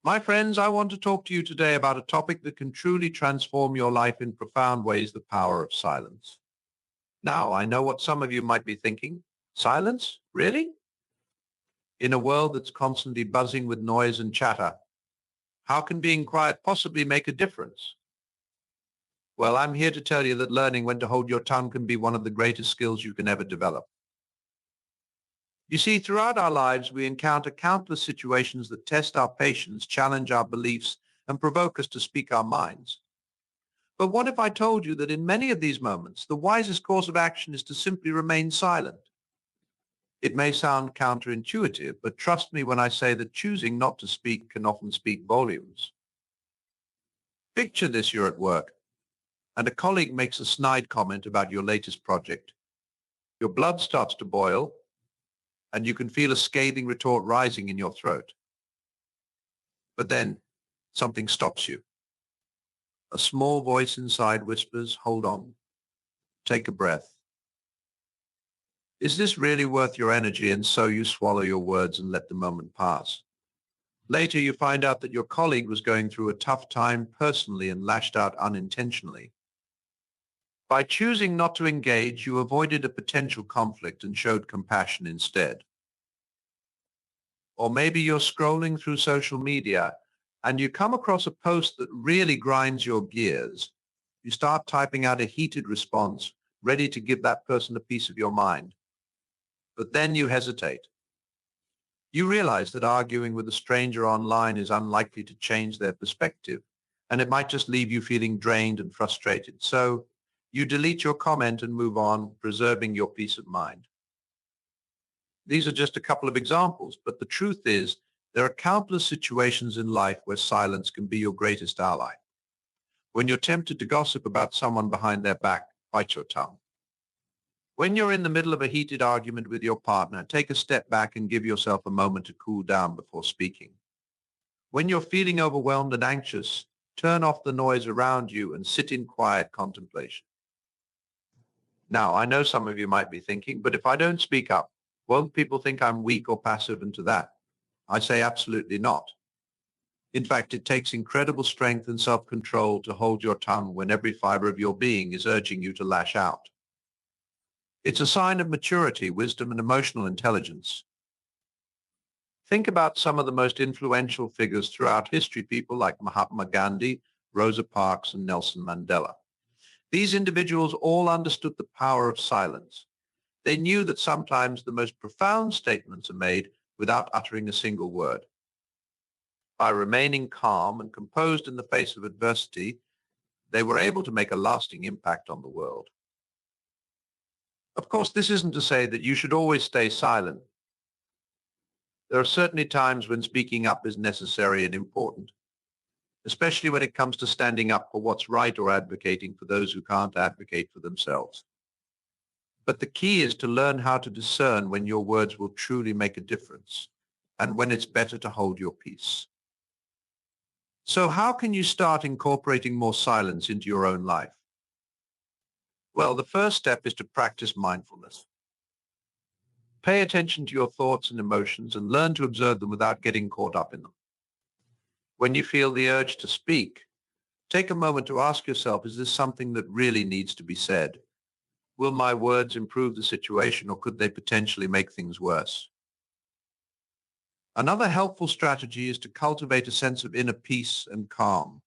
My friends, I want to talk to you today about a topic that can truly transform your life in profound ways, the power of silence. Now, I know what some of you might be thinking. Silence? Really? In a world that's constantly buzzing with noise and chatter, how can being quiet possibly make a difference? Well, I'm here to tell you that learning when to hold your tongue can be one of the greatest skills you can ever develop. You see, throughout our lives, we encounter countless situations that test our patience, challenge our beliefs, and provoke us to speak our minds. But what if I told you that in many of these moments, the wisest course of action is to simply remain silent? It may sound counterintuitive, but trust me when I say that choosing not to speak can often speak volumes. Picture this: you're at work, and a colleague makes a snide comment about your latest project. Your blood starts to boil, and you can feel a scathing retort rising in your throat. But then something stops you. A small voice inside whispers, "Hold on, take a breath. Is this really worth your energy?" And so you swallow your words and let the moment pass. Later, you find out that your colleague was going through a tough time personally and lashed out unintentionally. By choosing not to engage, you avoided a potential conflict and showed compassion instead. Or maybe you're scrolling through social media and you come across a post that really grinds your gears. You start typing out a heated response, ready to give that person a piece of your mind. But then you hesitate. You realize that arguing with a stranger online is unlikely to change their perspective, and it might just leave you feeling drained and frustrated. So you delete your comment and move on, preserving your peace of mind. These are just a couple of examples, but the truth is there are countless situations in life where silence can be your greatest ally. When you're tempted to gossip about someone behind their back, bite your tongue. When you're in the middle of a heated argument with your partner, take a step back and give yourself a moment to cool down before speaking. When you're feeling overwhelmed and anxious, turn off the noise around you and sit in quiet contemplation. Now, I know some of you might be thinking, but if I don't speak up, won't people think I'm weak or passive? And to that, I say absolutely not. In fact, it takes incredible strength and self-control to hold your tongue when every fiber of your being is urging you to lash out. It's a sign of maturity, wisdom, and emotional intelligence. Think about some of the most influential figures throughout history, people like Mahatma Gandhi, Rosa Parks, and Nelson Mandela. These individuals all understood the power of silence. They knew that sometimes the most profound statements are made without uttering a single word. By remaining calm and composed in the face of adversity, they were able to make a lasting impact on the world. Of course, this isn't to say that you should always stay silent. There are certainly times when speaking up is necessary and important, especially when it comes to standing up for what's right or advocating for those who can't advocate for themselves. But the key is to learn how to discern when your words will truly make a difference and when it's better to hold your peace. So how can you start incorporating more silence into your own life? Well, the first step is to practice mindfulness. Pay attention to your thoughts and emotions and learn to observe them without getting caught up in them. When you feel the urge to speak, take a moment to ask yourself, is this something that really needs to be said? Will my words improve the situation, or could they potentially make things worse? Another helpful strategy is to cultivate a sense of inner peace and calm.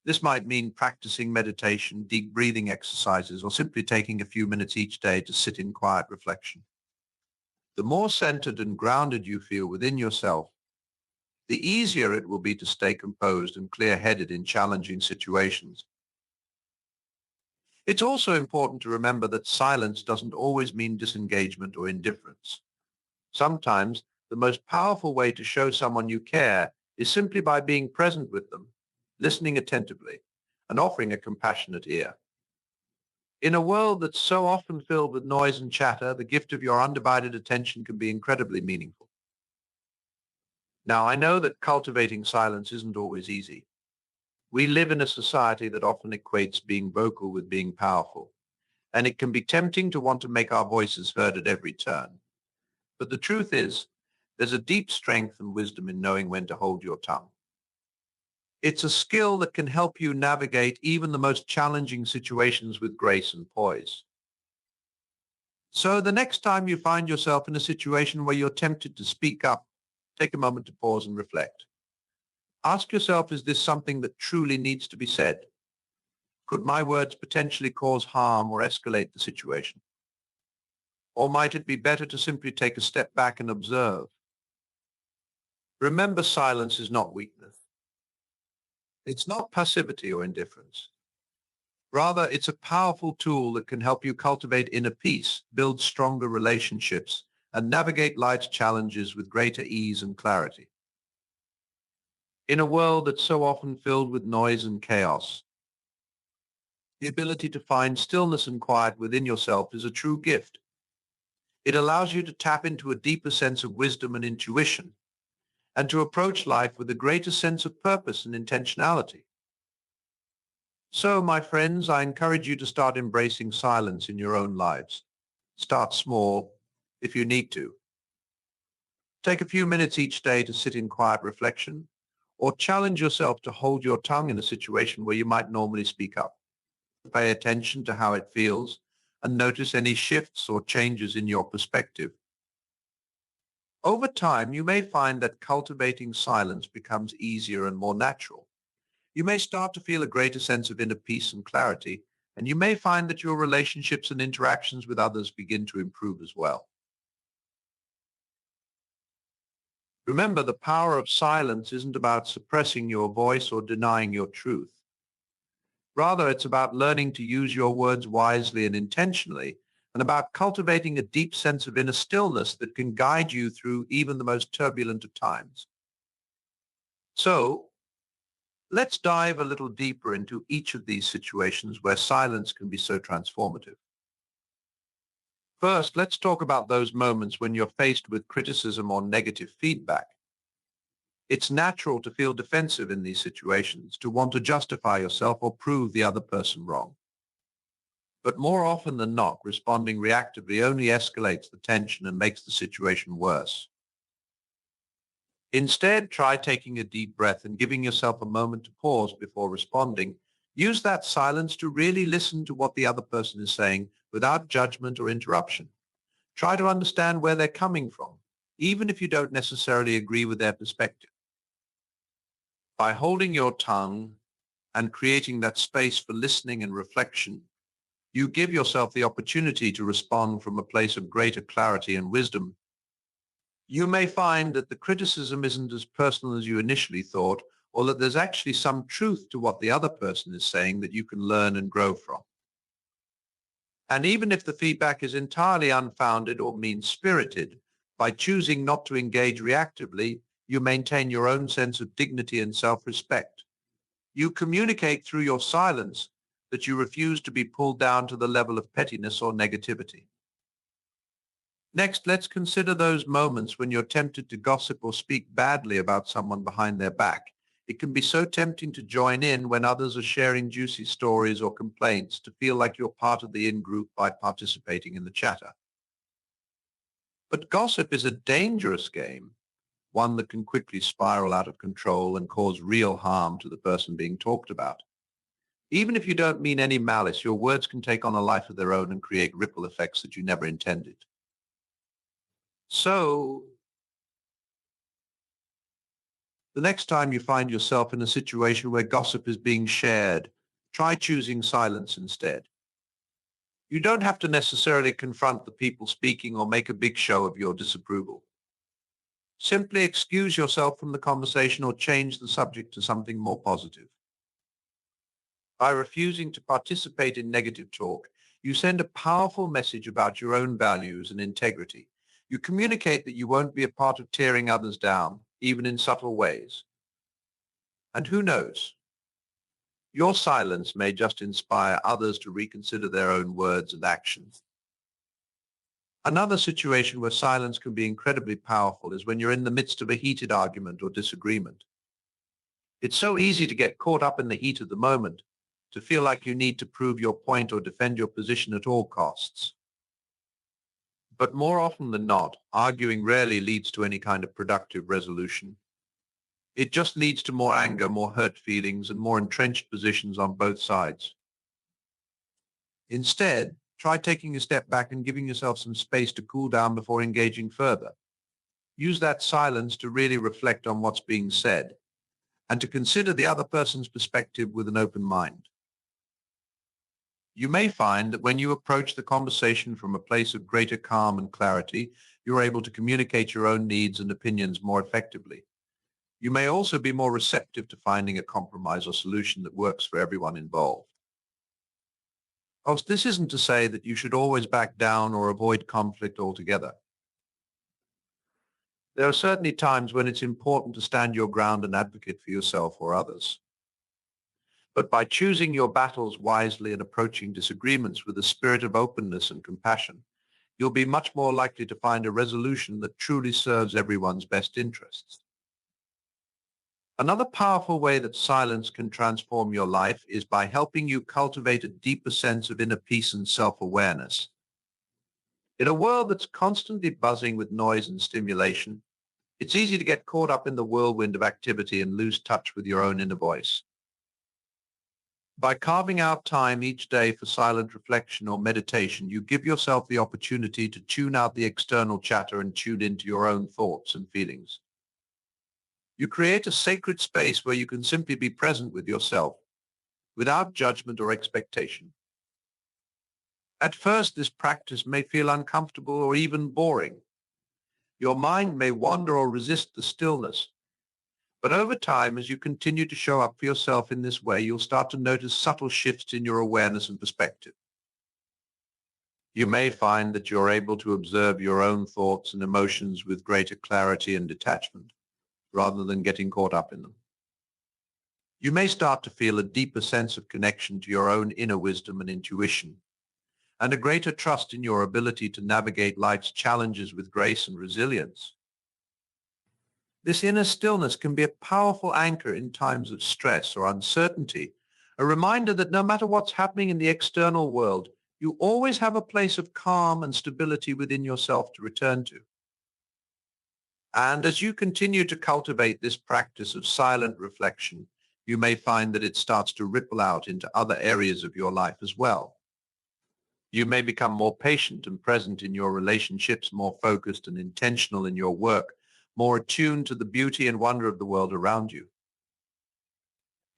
This might mean practicing meditation, deep breathing exercises, or simply taking a few minutes each day to sit in quiet reflection. The more centered and grounded you feel within yourself, the easier it will be to stay composed and clear-headed in challenging situations. It's also important to remember that silence doesn't always mean disengagement or indifference. Sometimes the most powerful way to show someone you care is simply by being present with them, listening attentively, and offering a compassionate ear. In a world that's so often filled with noise and chatter, the gift of your undivided attention can be incredibly meaningful. Now, I know that cultivating silence isn't always easy. We live in a society that often equates being vocal with being powerful, and it can be tempting to want to make our voices heard at every turn. But the truth is, There's a deep strength and wisdom in knowing when to hold your tongue. It's a skill that can help you navigate even the most challenging situations with grace and poise. So the next time you find yourself in a situation where you're tempted to speak up, take a moment to pause and reflect. Ask yourself, is this something that truly needs to be said? Could my words potentially cause harm or escalate the situation? Or might it be better to simply take a step back and observe? Remember, silence is not weakness. It's not passivity or indifference. Rather, it's a powerful tool that can help you cultivate inner peace, build stronger relationships, and navigate life's challenges with greater ease and clarity. In a world that's so often filled with noise and chaos, the ability to find stillness and quiet within yourself is a true gift. It allows you to tap into a deeper sense of wisdom and intuition, and to approach life with a greater sense of purpose and intentionality. So, my friends, I encourage you to start embracing silence in your own lives. Start small, if you need to. Take a few minutes each day to sit in quiet reflection, or challenge yourself to hold your tongue in a situation where you might normally speak up. Pay attention to how it feels and notice any shifts or changes in your perspective. Over time, you may find that cultivating silence becomes easier and more natural. You may start to feel a greater sense of inner peace and clarity, and you may find that your relationships and interactions with others begin to improve as well. Remember, the power of silence isn't about suppressing your voice or denying your truth. Rather, it's about learning to use your words wisely and intentionally, and about cultivating a deep sense of inner stillness that can guide you through even the most turbulent of times. So, let's dive a little deeper into each of these situations where silence can be so transformative. First, let's talk about those moments when you're faced with criticism or negative feedback. It's natural to feel defensive in these situations, to want to justify yourself or prove the other person wrong. But more often than not, responding reactively only escalates the tension and makes the situation worse. Instead, try taking a deep breath and giving yourself a moment to pause before responding. Use that silence to really listen to what the other person is saying without judgment or interruption. Try to understand where they're coming from, even if you don't necessarily agree with their perspective. By holding your tongue and creating that space for listening and reflection, you give yourself the opportunity to respond from a place of greater clarity and wisdom. You may find that the criticism isn't as personal as you initially thought, or that there's actually some truth to what the other person is saying that you can learn and grow from. And even if the feedback is entirely unfounded or mean-spirited, by choosing not to engage reactively, you maintain your own sense of dignity and self-respect. You communicate through your silence that you refuse to be pulled down to the level of pettiness or negativity. Next, let's consider those moments when you're tempted to gossip or speak badly about someone behind their back. It can be so tempting to join in when others are sharing juicy stories or complaints, to feel like you're part of the in-group by participating in the chatter. But gossip is a dangerous game, one that can quickly spiral out of control and cause real harm to the person being talked about. Even if you don't mean any malice, your words can take on a life of their own and create ripple effects that you never intended. So, the next time you find yourself in a situation where gossip is being shared, try choosing silence instead. You don't have to necessarily confront the people speaking or make a big show of your disapproval. Simply excuse yourself from the conversation or change the subject to something more positive. By refusing to participate in negative talk, you send a powerful message about your own values and integrity. You communicate that you won't be a part of tearing others down, even in subtle ways. And who knows? Your silence may just inspire others to reconsider their own words and actions. Another situation where silence can be incredibly powerful is when you're in the midst of a heated argument or disagreement. It's so easy to get caught up in the heat of the moment, to feel like you need to prove your point or defend your position at all costs. But more often than not, arguing rarely leads to any kind of productive resolution. It just leads to more anger, more hurt feelings, and more entrenched positions on both sides. Instead, try taking a step back and giving yourself some space to cool down before engaging further. Use that silence to really reflect on what's being said and to consider the other person's perspective with an open mind. You may find that when you approach the conversation from a place of greater calm and clarity, you're able to communicate your own needs and opinions more effectively. You may also be more receptive to finding a compromise or solution that works for everyone involved. Of course, this isn't to say that you should always back down or avoid conflict altogether. There are certainly times when it's important to stand your ground and advocate for yourself or others. But by choosing your battles wisely and approaching disagreements with a spirit of openness and compassion, you'll be much more likely to find a resolution that truly serves everyone's best interests. Another powerful way that silence can transform your life is by helping you cultivate a deeper sense of inner peace and self-awareness. In a world that's constantly buzzing with noise and stimulation, it's easy to get caught up in the whirlwind of activity and lose touch with your own inner voice. By carving out time each day for silent reflection or meditation, you give yourself the opportunity to tune out the external chatter and tune into your own thoughts and feelings. You create a sacred space where you can simply be present with yourself, without judgment or expectation. At first, this practice may feel uncomfortable or even boring. Your mind may wander or resist the stillness. But over time, as you continue to show up for yourself in this way, you'll start to notice subtle shifts in your awareness and perspective. You may find that you're able to observe your own thoughts and emotions with greater clarity and detachment, rather than getting caught up in them. You may start to feel a deeper sense of connection to your own inner wisdom and intuition, and a greater trust in your ability to navigate life's challenges with grace and resilience. This inner stillness can be a powerful anchor in times of stress or uncertainty, a reminder that no matter what's happening in the external world, you always have a place of calm and stability within yourself to return to. And as you continue to cultivate this practice of silent reflection, you may find that it starts to ripple out into other areas of your life as well. You may become more patient and present in your relationships, more focused and intentional in your work, more attuned to the beauty and wonder of the world around you.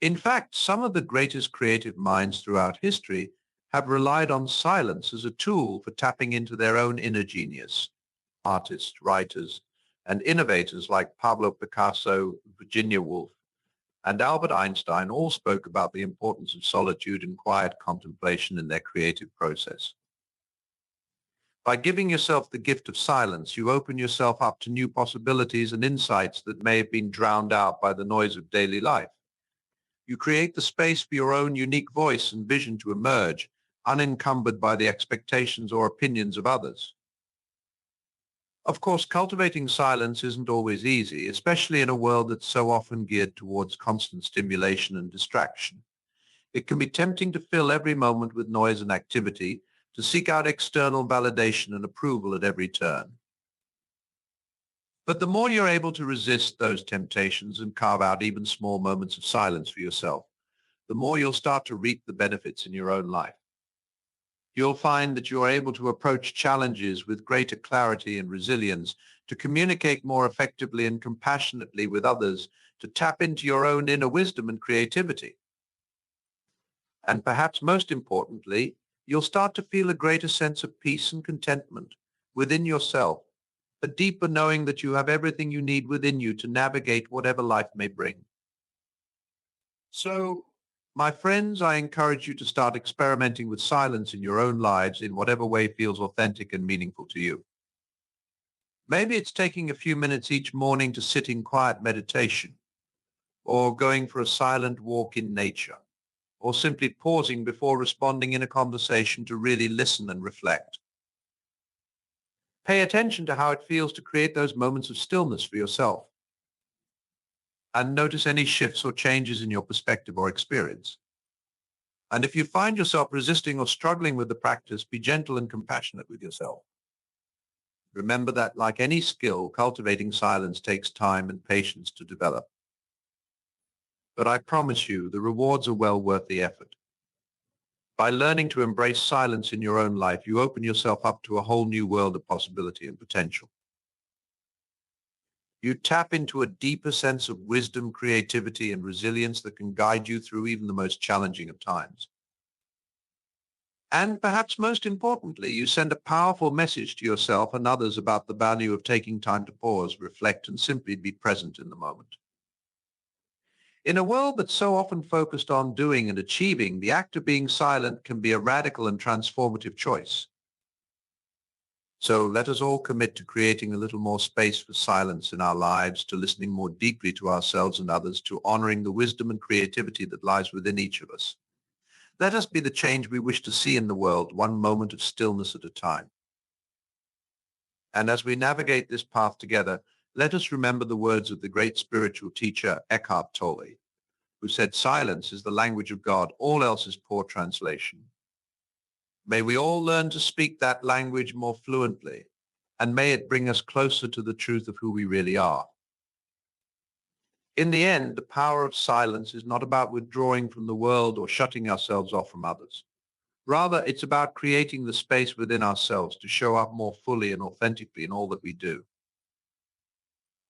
In fact, some of the greatest creative minds throughout history have relied on silence as a tool for tapping into their own inner genius. Artists, writers, and innovators like Pablo Picasso, Virginia Woolf, and Albert Einstein all spoke about the importance of solitude and quiet contemplation in their creative process. By giving yourself the gift of silence, you open yourself up to new possibilities and insights that may have been drowned out by the noise of daily life. You create the space for your own unique voice and vision to emerge, unencumbered by the expectations or opinions of others. Of course, cultivating silence isn't always easy, especially in a world that's so often geared towards constant stimulation and distraction. It can be tempting to fill every moment with noise and activity, to seek out external validation and approval at every turn. But the more you're able to resist those temptations and carve out even small moments of silence for yourself, the more you'll start to reap the benefits in your own life. You'll find that you're able to approach challenges with greater clarity and resilience, to communicate more effectively and compassionately with others, to tap into your own inner wisdom and creativity. And perhaps most importantly, you'll start to feel a greater sense of peace and contentment within yourself, a deeper knowing that you have everything you need within you to navigate whatever life may bring. So, my friends, I encourage you to start experimenting with silence in your own lives in whatever way feels authentic and meaningful to you. Maybe it's taking a few minutes each morning to sit in quiet meditation, or going for a silent walk in nature, or simply pausing before responding in a conversation to really listen and reflect. Pay attention to how it feels to create those moments of stillness for yourself, and notice any shifts or changes in your perspective or experience. And if you find yourself resisting or struggling with the practice, be gentle and compassionate with yourself. Remember that, like any skill, cultivating silence takes time and patience to develop. But I promise you, the rewards are well worth the effort. By learning to embrace silence in your own life, you open yourself up to a whole new world of possibility and potential. You tap into a deeper sense of wisdom, creativity, and resilience that can guide you through even the most challenging of times. And perhaps most importantly, you send a powerful message to yourself and others about the value of taking time to pause, reflect, and simply be present in the moment. In a world that's so often focused on doing and achieving, the act of being silent can be a radical and transformative choice. So let us all commit to creating a little more space for silence in our lives, to listening more deeply to ourselves and others, to honoring the wisdom and creativity that lies within each of us. Let us be the change we wish to see in the world, one moment of stillness at a time. And as we navigate this path together, let us remember the words of the great spiritual teacher Eckhart Tolle, who said, "Silence is the language of God. All else is poor translation." May we all learn to speak that language more fluently, and may it bring us closer to the truth of who we really are. In the end, the power of silence is not about withdrawing from the world or shutting ourselves off from others. Rather, it's about creating the space within ourselves to show up more fully and authentically in all that we do.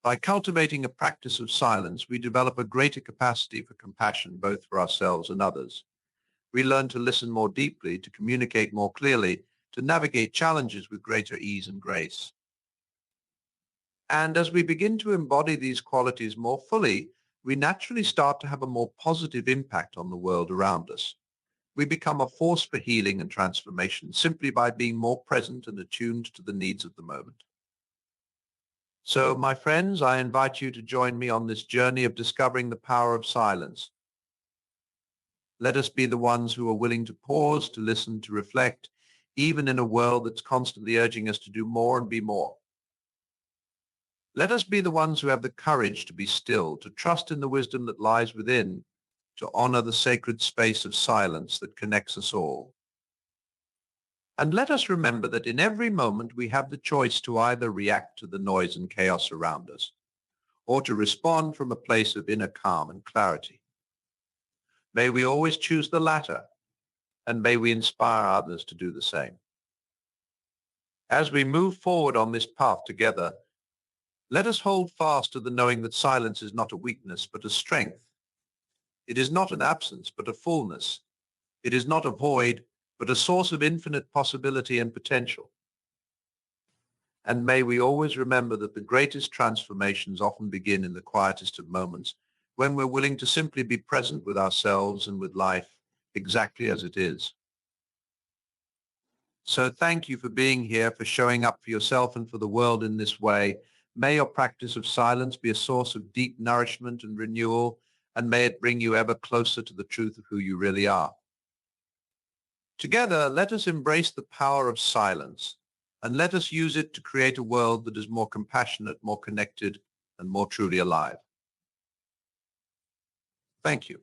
By cultivating a practice of silence, we develop a greater capacity for compassion, both for ourselves and others. We learn to listen more deeply, to communicate more clearly, to navigate challenges with greater ease and grace. And as we begin to embody these qualities more fully, we naturally start to have a more positive impact on the world around us. We become a force for healing and transformation simply by being more present and attuned to the needs of the moment. So, my friends, I invite you to join me on this journey of discovering the power of silence. Let us be the ones who are willing to pause, to listen, to reflect, even in a world that's constantly urging us to do more and be more. Let us be the ones who have the courage to be still, to trust in the wisdom that lies within, to honor the sacred space of silence that connects us all. And let us remember that in every moment we have the choice to either react to the noise and chaos around us, or to respond from a place of inner calm and clarity. May we always choose the latter, and may we inspire others to do the same. As we move forward on this path together, let us hold fast to the knowing that silence is not a weakness, but a strength. It is not an absence, but a fullness. It is not a void, but a source of infinite possibility and potential. And may we always remember that the greatest transformations often begin in the quietest of moments, when we're willing to simply be present with ourselves and with life exactly as it is. So thank you for being here, for showing up for yourself and for the world in this way. May your practice of silence be a source of deep nourishment and renewal, and may it bring you ever closer to the truth of who you really are. Together, let us embrace the power of silence, and let us use it to create a world that is more compassionate, more connected, and more truly alive. Thank you.